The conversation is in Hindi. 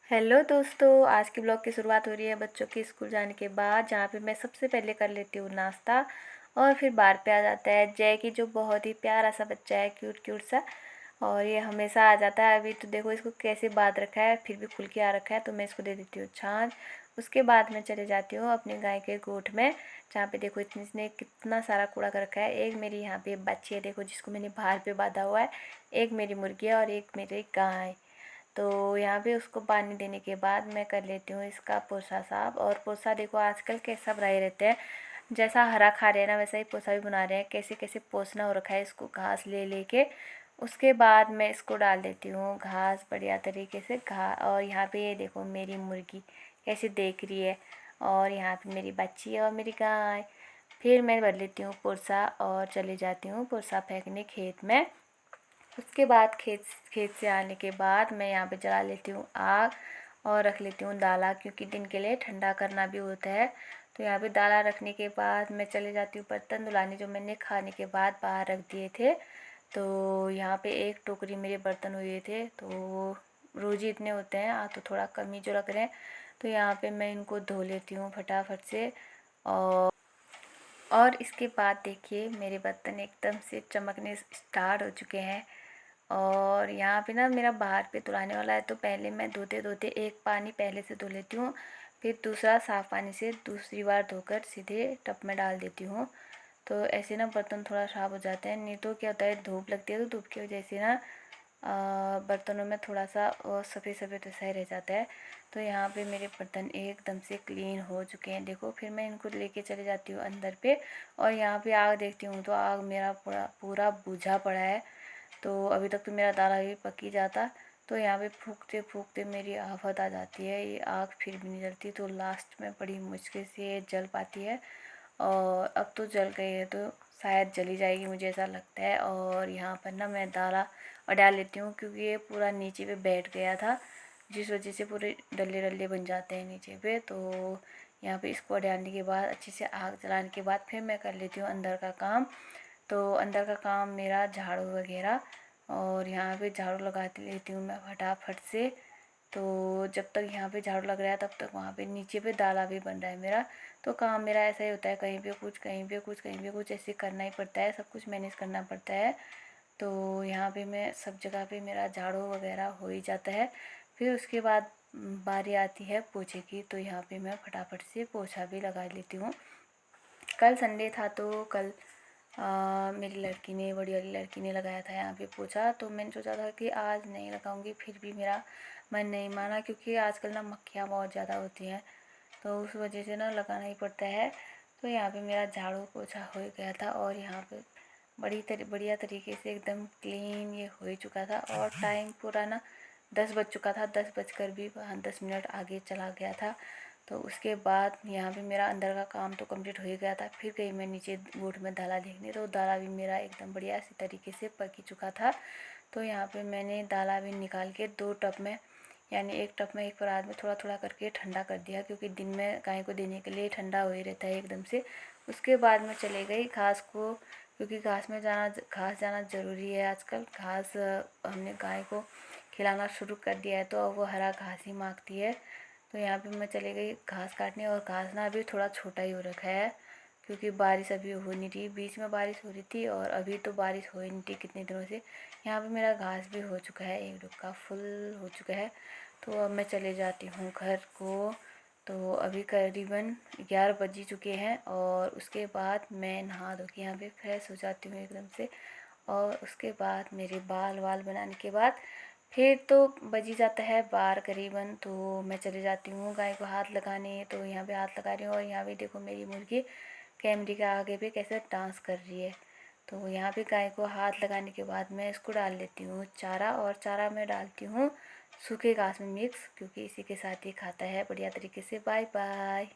हेलो दोस्तों, आज के ब्लॉग की शुरुआत हो रही है बच्चों के स्कूल जाने के बाद, जहाँ पे मैं सबसे पहले कर लेती हूँ नाश्ता। और फिर बाहर पे आ जाता है जैकी, जो बहुत ही प्यारा सा बच्चा है, क्यूट क्यूट सा। और ये हमेशा आ जाता है। अभी तो देखो इसको कैसे बांध रखा है, फिर भी खुल के आ रखा है, तो मैं इसको दे देती हूँ छाछ। उसके बाद मैं चले जाती हूँ अपने गाय के गोठ में, जहाँ पे देखो इतनी इसने कितना सारा कूड़ा कर रखा है। एक मेरी यहाँ पे बच्ची है देखो, जिसको मैंने बाहर पे बांधा हुआ है। एक मेरी मुर्गी है और एक मेरी गाय। तो यहाँ पे उसको पानी देने के बाद मैं कर लेती हूँ इसका पोछा साफ। और पोछा देखो आजकल कैसा बनाए रहते हैं, जैसा हरा खा रहे हैं ना वैसा ही पोछा भी बना रहे हैं। कैसे कैसे पोछना हो रखा है इसको, घास ले लेके। उसके बाद मैं इसको डाल देती हूँ घास बढ़िया तरीके से और यहाँ पे ये देखो मेरी मुर्गी कैसे देख रही है। और यहाँ पे मेरी बच्ची है और मेरी गाय। फिर मैं भर लेती हूँ पुरसा और चली जाती हूँ पुरसा फेंकने खेत में। उसके बाद खेत खेत से आने के बाद मैं यहाँ पे जला लेती हूँ आग और रख लेती हूँ दाला, क्योंकि दिन के लिए ठंडा करना भी होता है। तो यहाँ पे दाला रखने के बाद मैं चले जाती हूँ बर्तन धुलाने, जो मैंने खाने के बाद बाहर रख दिए थे। तो यहाँ पे एक टोकरी मेरे बर्तन हुए थे, तो रोज़ ही इतने होते हैं, आज तो थोड़ा कम ही जो रख रहे हैं। तो यहाँ पे मैं इनको धो लेती हूँ फटाफट से। और और इसके बाद देखिए मेरे बर्तन एकदम से चमकने स्टार्ट हो चुके हैं। और यहाँ पे ना मेरा बाहर पे धुलाने वाला है, तो पहले मैं धोते धोते एक पानी पहले से धो लेती हूँ, फिर दूसरा साफ़ पानी से दूसरी बार धोकर सीधे टब में डाल देती हूँ। तो ऐसे ना बर्तन थोड़ा साफ हो जाते हैं। नहीं तो क्या होता है, धूप लगती है तो धूप की वजह से ना बर्तनों में थोड़ा सा सफ़ेद सफ़ेद वैसा ही रह जाता है। तो यहाँ पे मेरे बर्तन एकदम से क्लीन हो चुके हैं देखो। फिर मैं इनको लेके चले जाती हूँ अंदर पे। और यहाँ पे आग देखती हूँ तो आग मेरा पूरा पूरा बुझा पड़ा है। तो अभी तक तो मेरा दाल भी पक ही जाता। तो यहाँ पे फूकते फूकते मेरी आफत आ जाती है, ये आग फिर भी नहीं जलती। तो लास्ट में बड़ी मुश्किल से ये जल पाती है। और अब तो जल गई है, तो शायद जली जाएगी, मुझे ऐसा लगता है। और यहाँ पर ना मैं दाला और डाल लेती हूँ, क्योंकि ये पूरा नीचे पे बैठ गया था, जिस वजह से पूरे डल्ले डल्ले बन जाते हैं नीचे पे। तो यहाँ पे इसको डालने के बाद अच्छे से आग जलाने के बाद फिर मैं कर लेती हूँ अंदर का काम। तो अंदर का काम मेरा झाड़ू वगैरह, और यहाँ पे झाड़ू लगाती लेती हूँ मैं फटाफट से। तो जब तक यहाँ पे झाड़ू लग रहा है तब तक वहाँ पे नीचे पे दाला भी बन रहा है मेरा। तो काम मेरा ऐसा ही होता है, कहीं पे कुछ कहीं पे कुछ कहीं पे कुछ, ऐसे करना ही पड़ता है, सब कुछ मैनेज करना पड़ता है। तो यहाँ पे मैं सब जगह पे मेरा झाड़ू वगैरह हो ही जाता है। फिर उसके बाद बारी आती है पोछे की, तो यहाँ पे मैं फटाफट से पोछा भी लगा लेती हूँ। कल संडे था तो कल मेरी लड़की ने, बड़ी वाली लड़की ने लगाया था यहाँ पे पोछा। तो मैंने सोचा था कि आज नहीं लगाऊंगी, फिर भी मेरा मन नहीं माना, क्योंकि आजकल ना मक्खियाँ बहुत ज़्यादा होती हैं, तो उस वजह से ना लगाना ही पड़ता है। तो यहाँ पे मेरा झाड़ू पोछा हो गया था, और यहाँ पे बढ़िया तरीके से एकदम क्लीन ये हो ही चुका था। और टाइम पूरा ना 10 बज चुका था, 10 बजकर भी 10 मिनट आगे चला गया था। तो उसके बाद यहाँ पे मेरा अंदर का काम तो कंप्लीट हो ही गया था। फिर गई मैं नीचे गोठ में दाला देखने, तो दाला भी मेरा एकदम बढ़िया सी तरीके से पक ही चुका था। तो यहाँ पे मैंने दाला भी निकाल के 2 टब में, यानी एक टब में एक परात में थोड़ा थोड़ा करके ठंडा कर दिया, क्योंकि दिन में गाय को देने के लिए ठंडा हो ही रहता है एकदम से। उसके बाद मैं चले गई घास को, क्योंकि घास जाना ज़रूरी है आजकल। घास हमने गाय को खिलाना शुरू कर दिया है, तो अब वो हरा घास ही मांगती है। तो यहाँ पे मैं चली गई घास काटने। और घास ना अभी थोड़ा छोटा ही हो रखा है, क्योंकि बारिश अभी हो नहीं रही। बीच में बारिश हो रही थी और अभी तो बारिश हो ही नहीं रही कितने दिनों से। यहाँ पे मेरा घास भी हो चुका है, एक डुबका फुल हो चुका है। तो अब मैं चले जाती हूँ घर को। तो अभी करीबन 11 बज ही चुके हैं, और उसके बाद मैं नहा धो के यहाँ पे फ्रेश हो जाती हूँ एकदम से। और उसके बाद मेरे बाल वाल बनाने के बाद फिर तो बज ही जाता है 12 करीबन। तो मैं चली जाती हूँ गाय को हाथ लगाने। तो यहाँ पे हाथ लगा रही हूँ, और यहाँ पे देखो मेरी मुर्गी कैमरे के आगे पे कैसे डांस कर रही है। तो यहाँ पे गाय को हाथ लगाने के बाद मैं इसको डाल लेती हूँ चारा। और चारा मैं डालती हूँ सूखे घास में मिक्स, क्योंकि इसी के साथ ही खाता है बढ़िया तरीके से। Bye bye.